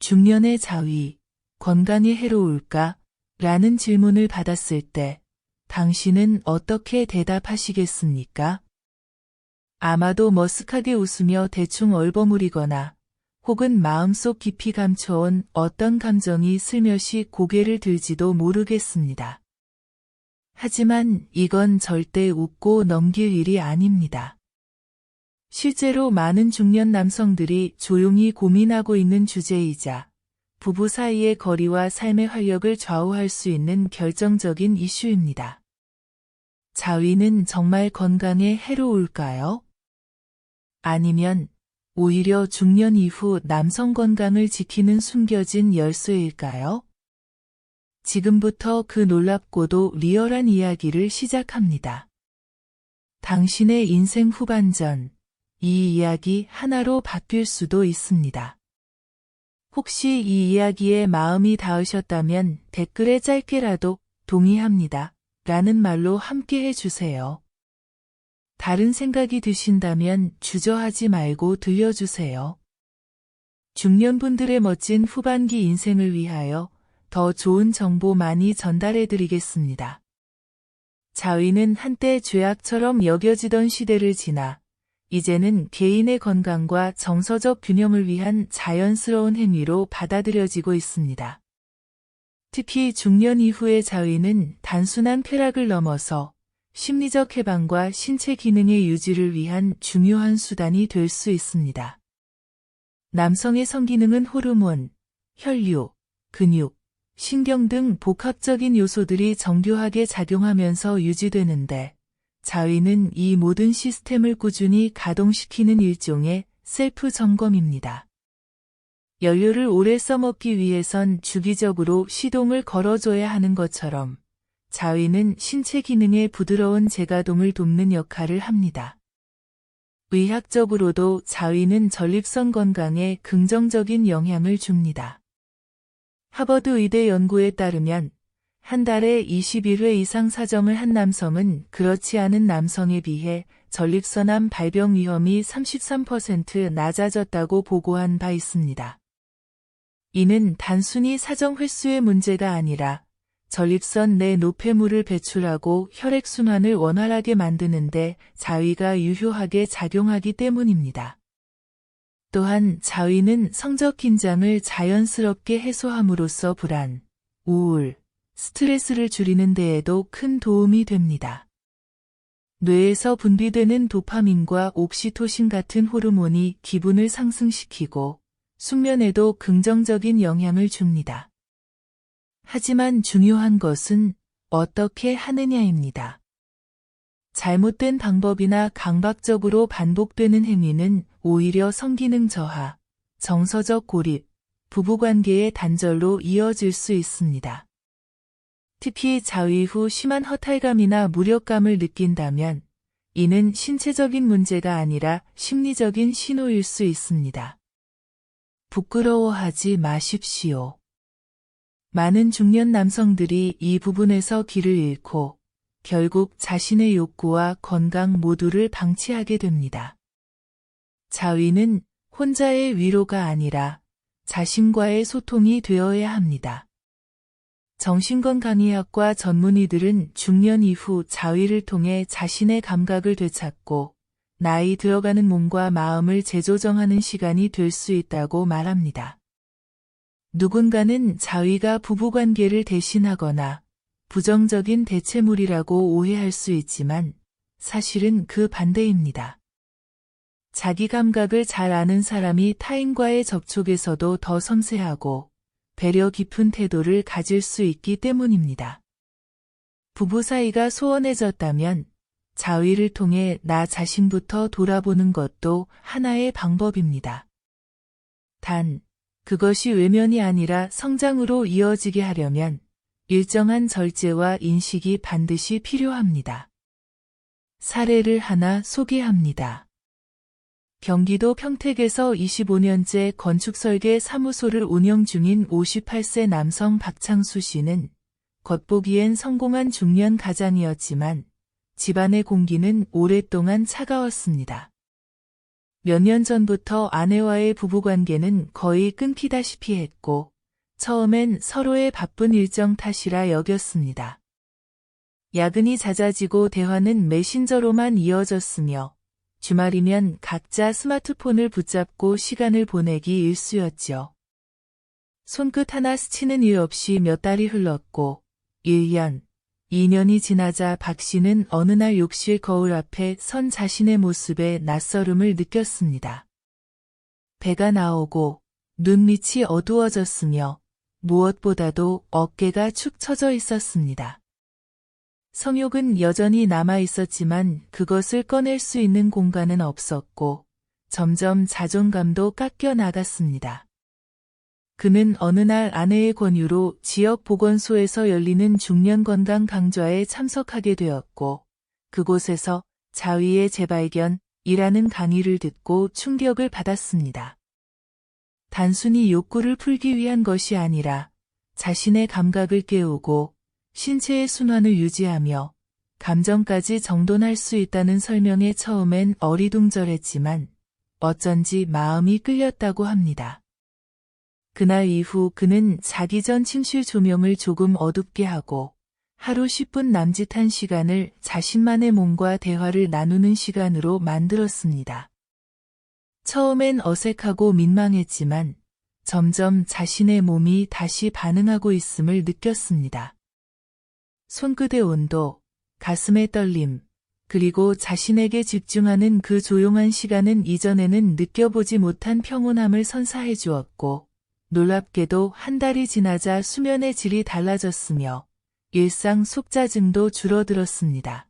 중년의 자위, 건강에 해로울까? 라는 질문을 받았을 때 당신은 어떻게 대답하시겠습니까? 아마도 머쓱하게 웃으며 대충 얼버무리거나 혹은 마음속 깊이 감춰온 어떤 감정이 슬며시 고개를 들지도 모르겠습니다. 하지만 이건 절대 웃고 넘길 일이 아닙니다. 실제로 많은 중년 남성들이 조용히 고민하고 있는 주제이자 부부 사이의 거리와 삶의 활력을 좌우할 수 있는 결정적인 이슈입니다. 자위는 정말 건강에 해로울까요? 아니면 오히려 중년 이후 남성 건강을 지키는 숨겨진 열쇠일까요? 지금부터 그 놀랍고도 리얼한 이야기를 시작합니다. 당신의 인생 후반전, 이 이야기 하나로 바뀔 수도 있습니다. 혹시 이 이야기에 마음이 닿으셨다면 댓글에 짧게라도 동의합니다 라는 말로 함께 해주세요. 다른 생각이 드신다면 주저하지 말고 들려주세요. 중년분들의 멋진 후반기 인생을 위하여 더 좋은 정보 많이 전달해드리겠습니다. 자위는 한때 죄악처럼 여겨지던 시대를 지나 이제는 개인의 건강과 정서적 균형을 위한 자연스러운 행위로 받아들여지고 있습니다. 특히 중년 이후의 자위는 단순한 쾌락을 넘어서 심리적 해방과 신체 기능의 유지를 위한 중요한 수단이 될 수 있습니다. 남성의 성기능은 호르몬, 혈류, 근육, 신경 등 복합적인 요소들이 정교하게 작용하면서 유지되는데 자위는 이 모든 시스템을 꾸준히 가동시키는 일종의 셀프 점검입니다. 연료를 오래 써먹기 위해선 주기적으로 시동을 걸어줘야 하는 것처럼 자위는 신체 기능의 부드러운 재가동을 돕는 역할을 합니다. 의학적으로도 자위는 전립선 건강에 긍정적인 영향을 줍니다. 하버드 의대 연구에 따르면 한 달에 21회 이상 사정을 한 남성은 그렇지 않은 남성에 비해 전립선암 발병 위험이 33% 낮아졌다고 보고한 바 있습니다. 이는 단순히 사정 횟수의 문제가 아니라 전립선 내 노폐물을 배출하고 혈액순환을 원활하게 만드는데 자위가 유효하게 작용하기 때문입니다. 또한 자위는 성적 긴장을 자연스럽게 해소함으로써 불안, 우울, 스트레스를 줄이는 데에도 큰 도움이 됩니다. 뇌에서 분비되는 도파민과 옥시토신 같은 호르몬이 기분을 상승시키고 숙면에도 긍정적인 영향을 줍니다. 하지만 중요한 것은 어떻게 하느냐입니다. 잘못된 방법이나 강박적으로 반복되는 행위는 오히려 성기능 저하, 정서적 고립, 부부관계의 단절로 이어질 수 있습니다. 특히 자위 후 심한 허탈감이나 무력감을 느낀다면 이는 신체적인 문제가 아니라 심리적인 신호일 수 있습니다. 부끄러워하지 마십시오. 많은 중년 남성들이 이 부분에서 길을 잃고 결국 자신의 욕구와 건강 모두를 방치하게 됩니다. 자위는 혼자의 위로가 아니라 자신과의 소통이 되어야 합니다. 정신건강의학과 전문의들은 중년 이후 자위를 통해 자신의 감각을 되찾고 나이 들어가는 몸과 마음을 재조정하는 시간이 될 수 있다고 말합니다. 누군가는 자위가 부부관계를 대신하거나 부정적인 대체물이라고 오해할 수 있지만 사실은 그 반대입니다. 자기 감각을 잘 아는 사람이 타인과의 접촉에서도 더 섬세하고 배려 깊은 태도를 가질 수 있기 때문입니다. 부부 사이가 소원해졌다면 자위를 통해 나 자신부터 돌아보는 것도 하나의 방법입니다. 단, 그것이 외면이 아니라 성장으로 이어지게 하려면 일정한 절제와 인식이 반드시 필요합니다. 사례를 하나 소개합니다. 경기도 평택에서 25년째 건축설계 사무소를 운영 중인 58세 남성 박창수 씨는 겉보기엔 성공한 중년 가장이었지만 집안의 공기는 오랫동안 차가웠습니다. 몇 년 전부터 아내와의 부부관계는 거의 끊기다시피 했고, 처음엔 서로의 바쁜 일정 탓이라 여겼습니다. 야근이 잦아지고 대화는 메신저로만 이어졌으며, 주말이면 각자 스마트폰을 붙잡고 시간을 보내기 일쑤였죠. 손끝 하나 스치는 일 없이 몇 달이 흘렀고, 1년, 2년이 지나자 박 씨는 어느 날 욕실 거울 앞에 선 자신의 모습에 낯설음을 느꼈습니다. 배가 나오고 눈밑이 어두워졌으며 무엇보다도 어깨가 축 처져 있었습니다. 성욕은 여전히 남아 있었지만 그것을 꺼낼 수 있는 공간은 없었고 점점 자존감도 깎여 나갔습니다. 그는 어느 날 아내의 권유로 지역 보건소에서 열리는 중년 건강 강좌에 참석하게 되었고 그곳에서 자위의 재발견이라는 강의를 듣고 충격을 받았습니다. 단순히 욕구를 풀기 위한 것이 아니라 자신의 감각을 깨우고 신체의 순환을 유지하며 감정까지 정돈할 수 있다는 설명에 처음엔 어리둥절했지만 어쩐지 마음이 끌렸다고 합니다. 그날 이후 그는 자기 전 침실 조명을 조금 어둡게 하고 하루 10분 남짓한 시간을 자신만의 몸과 대화를 나누는 시간으로 만들었습니다. 처음엔 어색하고 민망했지만 점점 자신의 몸이 다시 반응하고 있음을 느꼈습니다. 손끝의 온도, 가슴의 떨림, 그리고 자신에게 집중하는 그 조용한 시간은 이전에는 느껴보지 못한 평온함을 선사해 주었고 놀랍게도 한 달이 지나자 수면의 질이 달라졌으며 일상 속짜증도 줄어들었습니다.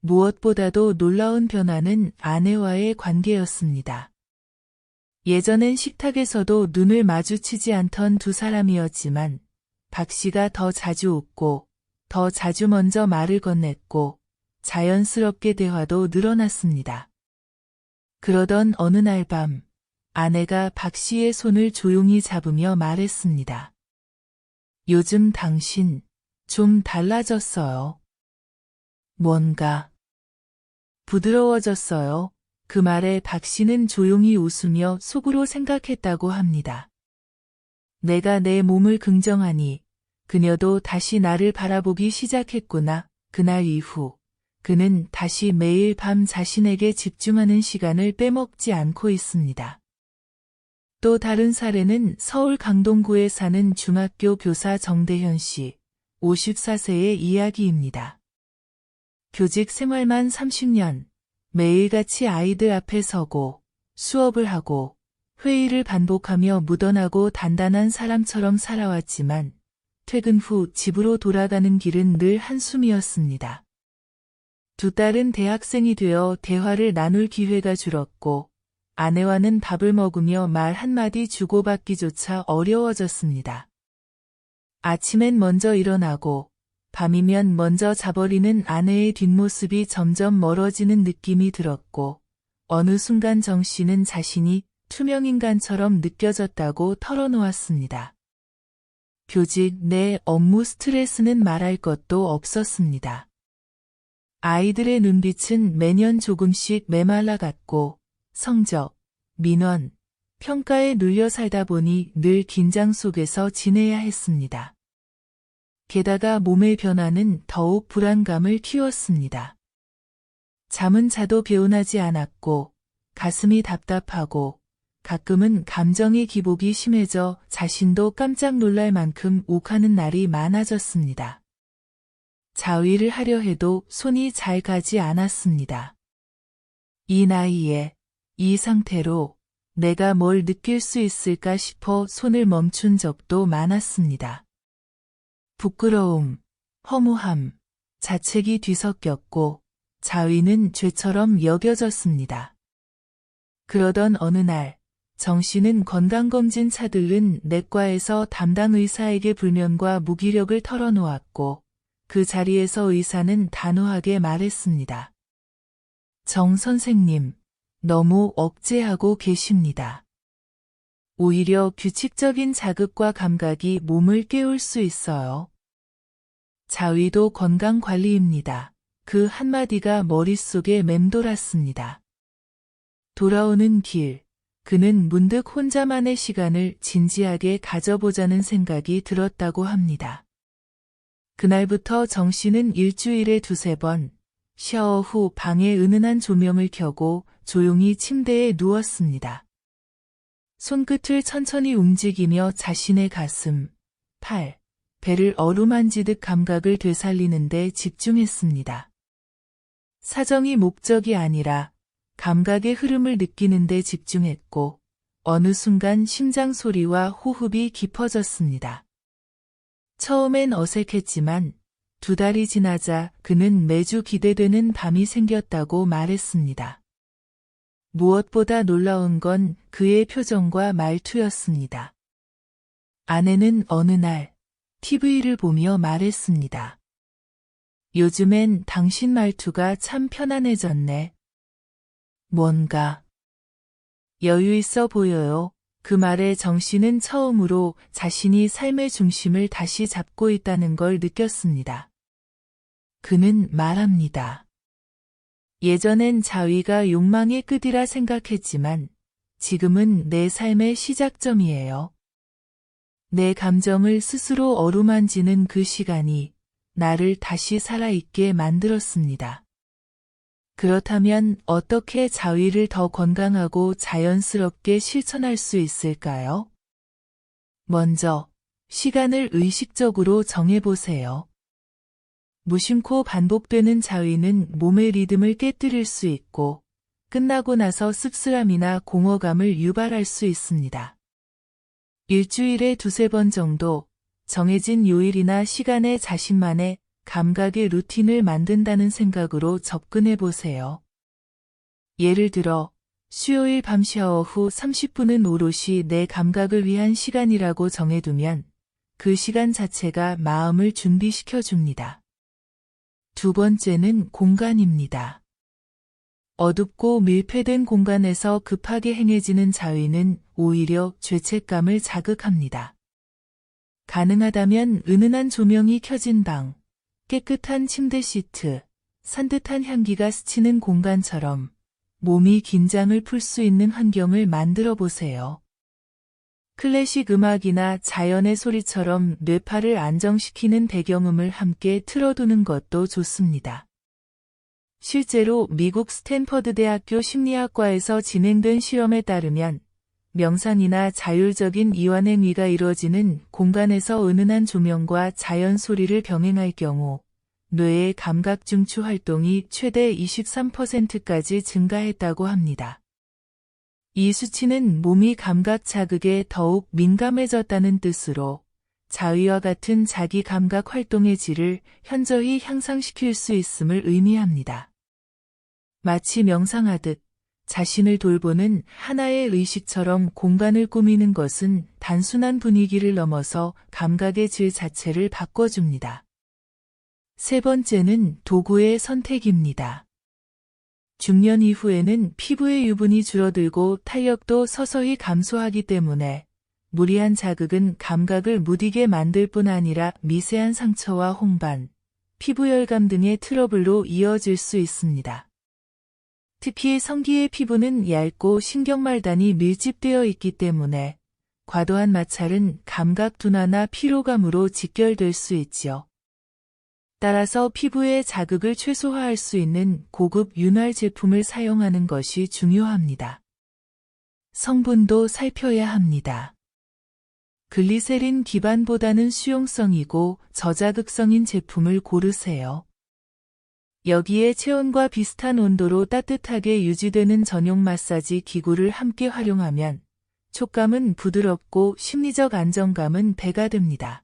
무엇보다도 놀라운 변화는 아내와의 관계였습니다. 예전엔 식탁에서도 눈을 마주치지 않던 두 사람이었지만 박 씨가 더 자주 웃고 더 자주 먼저 말을 건넸고 자연스럽게 대화도 늘어났습니다. 그러던 어느 날 밤 아내가 박 씨의 손을 조용히 잡으며 말했습니다. 요즘 당신 좀 달라졌어요. 뭔가 부드러워졌어요. 그 말에 박 씨는 조용히 웃으며 속으로 생각했다고 합니다. 내가 내 몸을 긍정하니 그녀도 다시 나를 바라보기 시작했구나. 그날 이후 그는 다시 매일 밤 자신에게 집중하는 시간을 빼먹지 않고 있습니다. 또 다른 사례는 서울 강동구에 사는 중학교 교사 정대현 씨, 54세의 이야기입니다. 교직 생활만 30년, 매일같이 아이들 앞에 서고 수업을 하고 회의를 반복하며 무던하고 단단한 사람처럼 살아왔지만 퇴근 후 집으로 돌아가는 길은 늘 한숨이었습니다. 두 딸은 대학생이 되어 대화를 나눌 기회가 줄었고 아내와는 밥을 먹으며 말 한마디 주고받기조차 어려워졌습니다. 아침엔 먼저 일어나고 밤이면 먼저 자버리는 아내의 뒷모습이 점점 멀어지는 느낌이 들었고 어느 순간 정 씨는 자신이 투명인간처럼 느껴졌다고 털어놓았습니다. 교직 내 업무 스트레스는 말할 것도 없었습니다. 아이들의 눈빛은 매년 조금씩 메말라갔고 성적, 민원, 평가에 눌려 살다 보니 늘 긴장 속에서 지내야 했습니다. 게다가 몸의 변화는 더욱 불안감을 키웠습니다. 잠은 자도 개운하지 않았고 가슴이 답답하고 가끔은 감정의 기복이 심해져 자신도 깜짝 놀랄 만큼 욱하는 날이 많아졌습니다. 자위를 하려 해도 손이 잘 가지 않았습니다. 이 나이에 이 상태로 내가 뭘 느낄 수 있을까 싶어 손을 멈춘 적도 많았습니다. 부끄러움, 허무함, 자책이 뒤섞였고 자위는 죄처럼 여겨졌습니다. 그러던 어느 날 정 씨는 건강검진 차들른 내과에서 담당 의사에게 불면과 무기력을 털어놓았고 그 자리에서 의사는 단호하게 말했습니다. 정 선생님, 너무 억제하고 계십니다. 오히려 규칙적인 자극과 감각이 몸을 깨울 수 있어요. 자위도 건강관리입니다. 그 한마디가 머릿속에 맴돌았습니다. 돌아오는 길, 그는 문득 혼자만의 시간을 진지하게 가져보자는 생각이 들었다고 합니다. 그날부터 정 씨는 일주일에 2~3번 샤워 후 방에 은은한 조명을 켜고 조용히 침대에 누웠습니다. 손끝을 천천히 움직이며 자신의 가슴, 팔, 배를 어루만지듯 감각을 되살리는 데 집중했습니다. 사정이 목적이 아니라 감각의 흐름을 느끼는 데 집중했고 어느 순간 심장 소리와 호흡이 깊어졌습니다. 처음엔 어색했지만 2달이 지나자 그는 매주 기대되는 밤이 생겼다고 말했습니다. 무엇보다 놀라운 건 그의 표정과 말투였습니다. 아내는 어느 날 TV를 보며 말했습니다. 요즘엔 당신 말투가 참 편안해졌네. 뭔가 여유 있어 보여요. 그 말에 정 씨는 처음으로 자신이 삶의 중심을 다시 잡고 있다는 걸 느꼈습니다. 그는 말합니다. 예전엔 자위가 욕망의 끝이라 생각했지만 지금은 내 삶의 시작점이에요. 내 감정을 스스로 어루만지는 그 시간이 나를 다시 살아있게 만들었습니다. 그렇다면 어떻게 자위를 더 건강하고 자연스럽게 실천할 수 있을까요? 먼저 시간을 의식적으로 정해보세요. 무심코 반복되는 자위는 몸의 리듬을 깨뜨릴 수 있고 끝나고 나서 씁쓸함이나 공허감을 유발할 수 있습니다. 일주일에 2~3번 정도 정해진 요일이나 시간에 자신만의 감각의 루틴을 만든다는 생각으로 접근해 보세요. 예를 들어 수요일 밤 샤워 후 30분은 오롯이 내 감각을 위한 시간이라고 정해두면 그 시간 자체가 마음을 준비시켜 줍니다. 2번째는 공간입니다. 어둡고 밀폐된 공간에서 급하게 행해지는 자위는 오히려 죄책감을 자극합니다. 가능하다면 은은한 조명이 켜진 방, 깨끗한 침대 시트, 산뜻한 향기가 스치는 공간처럼 몸이 긴장을 풀 수 있는 환경을 만들어 보세요. 클래식 음악이나 자연의 소리처럼 뇌파를 안정시키는 배경음을 함께 틀어두는 것도 좋습니다. 실제로 미국 스탠퍼드 대학교 심리학과에서 진행된 실험에 따르면 명상이나 자율적인 이완행위가 이루어지는 공간에서 은은한 조명과 자연 소리를 병행할 경우 뇌의 감각 중추 활동이 최대 23%까지 증가했다고 합니다. 이 수치는 몸이 감각 자극에 더욱 민감해졌다는 뜻으로 자위와 같은 자기 감각 활동의 질을 현저히 향상시킬 수 있음을 의미합니다. 마치 명상하듯 자신을 돌보는 하나의 의식처럼 공간을 꾸미는 것은 단순한 분위기를 넘어서 감각의 질 자체를 바꿔줍니다. 3번째는 도구의 선택입니다. 중년 이후에는 피부의 유분이 줄어들고 탄력도 서서히 감소하기 때문에 무리한 자극은 감각을 무디게 만들 뿐 아니라 미세한 상처와 홍반, 피부열감 등의 트러블로 이어질 수 있습니다. 특히 성기의 피부는 얇고 신경말단이 밀집되어 있기 때문에 과도한 마찰은 감각 둔화나 피로감으로 직결될 수 있지요. 따라서 피부의 자극을 최소화할 수 있는 고급 윤활 제품을 사용하는 것이 중요합니다. 성분도 살펴야 합니다. 글리세린 기반보다는 수용성이고 저자극성인 제품을 고르세요. 여기에 체온과 비슷한 온도로 따뜻하게 유지되는 전용 마사지 기구를 함께 활용하면 촉감은 부드럽고 심리적 안정감은 배가 됩니다.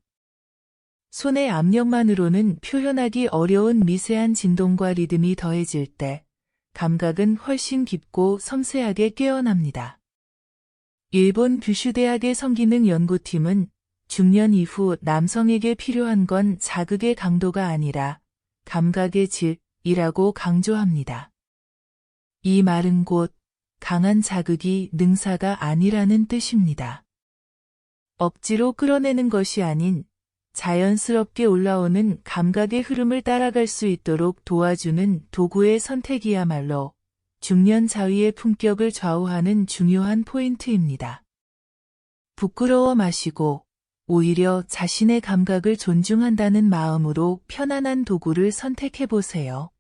손의 압력만으로는 표현하기 어려운 미세한 진동과 리듬이 더해질 때 감각은 훨씬 깊고 섬세하게 깨어납니다. 일본 규슈 대학의 성기능 연구팀은 중년 이후 남성에게 필요한 건 자극의 강도가 아니라 감각의 질이라고 강조합니다. 이 말은 곧 강한 자극이 능사가 아니라는 뜻입니다. 억지로 끌어내는 것이 아닌 자연스럽게 올라오는 감각의 흐름을 따라갈 수 있도록 도와주는 도구의 선택이야말로 중년 자위의 품격을 좌우하는 중요한 포인트입니다. 부끄러워 마시고 오히려 자신의 감각을 존중한다는 마음으로 편안한 도구를 선택해 보세요.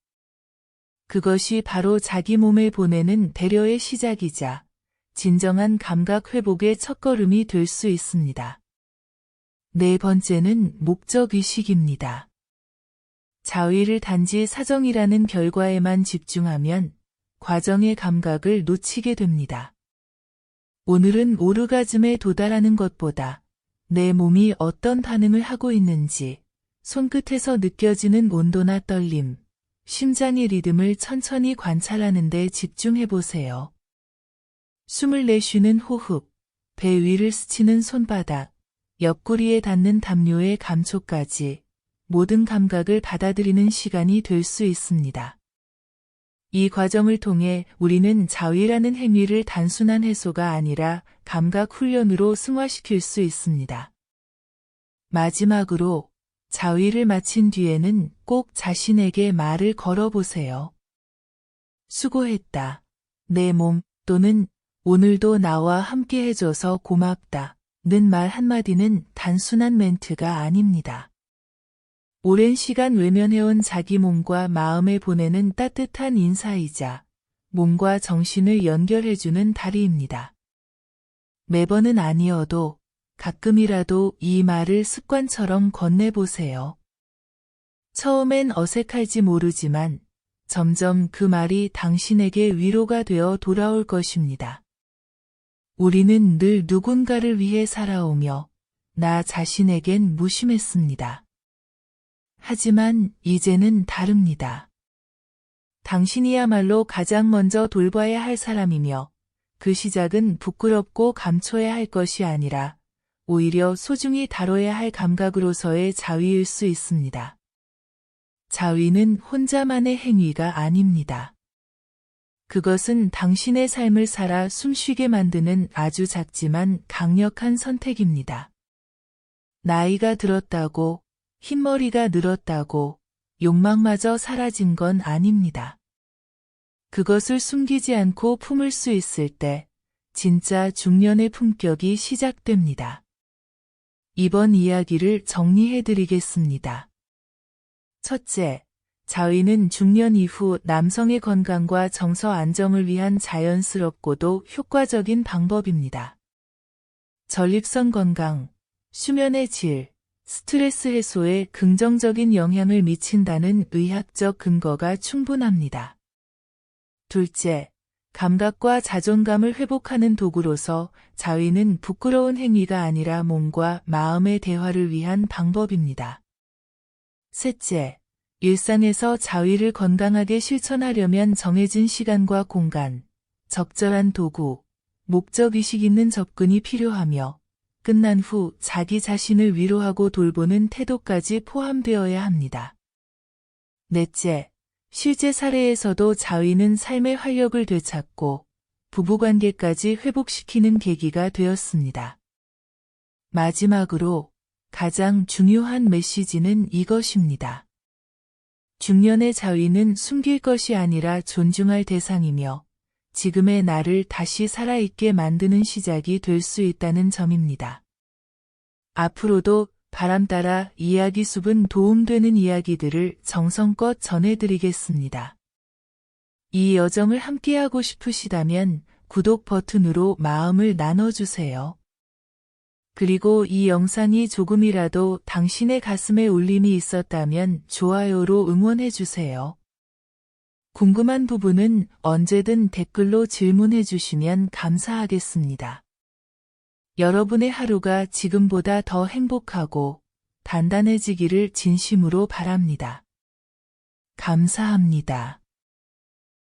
그것이 바로 자기 몸에 보내는 배려의 시작이자 진정한 감각 회복의 첫걸음이 될 수 있습니다. 네 번째는 목적의식입니다. 자위를 단지 사정이라는 결과에만 집중하면 과정의 감각을 놓치게 됩니다. 오늘은 오르가즘에 도달하는 것보다 내 몸이 어떤 반응을 하고 있는지, 손끝에서 느껴지는 온도나 떨림, 심장의 리듬을 천천히 관찰하는 데 집중해 보세요. 숨을 내쉬는 호흡, 배 위를 스치는 손바닥, 옆구리에 닿는 담요의 감촉까지 모든 감각을 받아들이는 시간이 될 수 있습니다. 이 과정을 통해 우리는 자위라는 행위를 단순한 해소가 아니라 감각 훈련으로 승화시킬 수 있습니다. 마지막으로 자위를 마친 뒤에는 꼭 자신에게 말을 걸어보세요. 수고했다. 내 몸 또는 오늘도 나와 함께 해줘서 고맙다. 는 말 한마디는 단순한 멘트가 아닙니다. 오랜 시간 외면해온 자기 몸과 마음에 보내는 따뜻한 인사이자 몸과 정신을 연결해주는 다리입니다. 매번은 아니어도 가끔이라도 이 말을 습관처럼 건네보세요. 처음엔 어색할지 모르지만 점점 그 말이 당신에게 위로가 되어 돌아올 것입니다. 우리는 늘 누군가를 위해 살아오며 나 자신에겐 무심했습니다. 하지만 이제는 다릅니다. 당신이야말로 가장 먼저 돌봐야 할 사람이며 그 시작은 부끄럽고 감춰야 할 것이 아니라 오히려 소중히 다뤄야 할 감각으로서의 자위일 수 있습니다. 자위는 혼자만의 행위가 아닙니다. 그것은 당신의 삶을 살아 숨쉬게 만드는 아주 작지만 강력한 선택입니다. 나이가 들었다고, 흰머리가 늘었다고, 욕망마저 사라진 건 아닙니다. 그것을 숨기지 않고 품을 수 있을 때 진짜 중년의 품격이 시작됩니다. 이번 이야기를 정리해드리겠습니다. 첫째, 자위는 중년 이후 남성의 건강과 정서 안정을 위한 자연스럽고도 효과적인 방법입니다. 전립선 건강, 수면의 질, 스트레스 해소에 긍정적인 영향을 미친다는 의학적 근거가 충분합니다. 둘째, 감각과 자존감을 회복하는 도구로서 자위는 부끄러운 행위가 아니라 몸과 마음의 대화를 위한 방법입니다. 셋째, 일상에서 자위를 건강하게 실천하려면 정해진 시간과 공간, 적절한 도구, 목적의식 있는 접근이 필요하며 끝난 후 자기 자신을 위로하고 돌보는 태도까지 포함되어야 합니다. 넷째, 실제 사례에서도 자위는 삶의 활력을 되찾고 부부관계까지 회복시키는 계기가 되었습니다. 마지막으로 가장 중요한 메시지는 이것입니다. 중년의 자위는 숨길 것이 아니라 존중할 대상이며 지금의 나를 다시 살아있게 만드는 시작이 될 수 있다는 점입니다. 앞으로도 바람 따라 이야기 숲은 도움되는 이야기들을 정성껏 전해드리겠습니다. 이 여정을 함께하고 싶으시다면 구독 버튼으로 마음을 나눠주세요. 그리고 이 영상이 조금이라도 당신의 가슴에 울림이 있었다면 좋아요로 응원해주세요. 궁금한 부분은 언제든 댓글로 질문해 주시면 감사하겠습니다. 여러분의 하루가 지금보다 더 행복하고 단단해지기를 진심으로 바랍니다. 감사합니다.